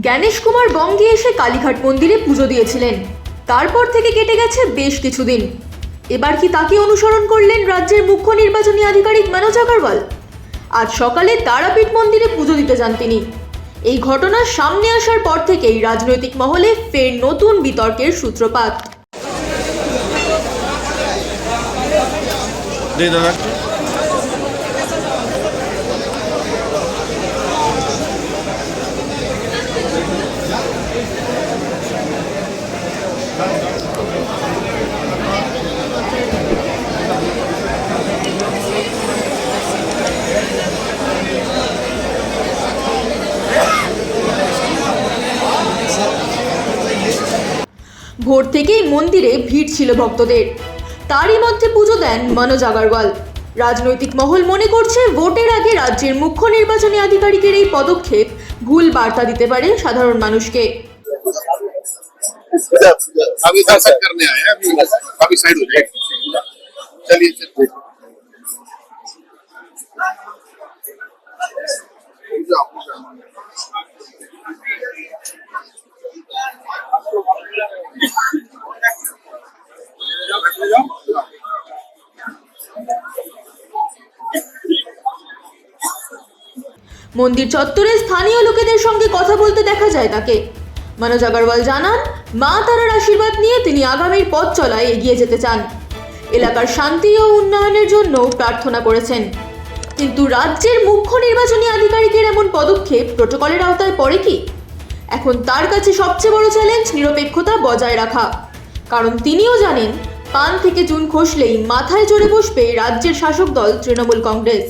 জ্ঞানেশ কুমার বঙ্গে এসে কালীঘাট মন্দিরে পুজো দিয়েছিলেন। তারপর থেকে কেটে গেছে বেশ কিছুদিন। এবার কি তাকে অনুসরণ করলেন রাজ্যের মুখ্য নির্বাচনী আধিকারিক মনোজ আগরওয়াল? আজ সকালে তারাপীঠ মন্দিরে পুজো দিতে যান তিনি। এই ঘটনা সামনে আসার পর থেকেই রাজনৈতিক মহলে ফের নতুন বিতর্কের সূত্রপাত। ভোর থেকেই মন্দিরে ভিড় ছিল ভক্তদের। তারই মধ্যে পুজো দেন মনোজ আগরওয়াল। রাজনৈতিক মহল মনে করছে ভোটের আগে রাজ্যের মুখ্য নির্বাচনী আধিকারিকের এই পদক্ষেপ ভুল বার্তা দিতে পারে সাধারণ মানুষকে। মন্দির চত্বরে স্থানীয় লোকেদের সঙ্গে কথা বলতে দেখা যায় তাকে। মনোজ আগরওয়াল জানান, মা তারার আশীর্বাদ নিয়ে তিনি আগামীর পথ চলায় এগিয়ে যেতে চান। এলাকার শান্তি ও উন্নয়নের জন্য প্রার্থনা করেছেন। কিন্তু রাজ্যের মুখ্য নির্বাচনী আধিকারিকের এমন পদক্ষেপ প্রোটোকলের আওতায় পড়ে কি? এখন তার কাছে সবচেয়ে বড় চ্যালেঞ্জ নিরপেক্ষতা বজায় রাখা। কারণ তিনিও জানেন, পান থেকে চুন খসলেই মাথায় চড়ে বসবে রাজ্যের শাসক দল তৃণমূল কংগ্রেস।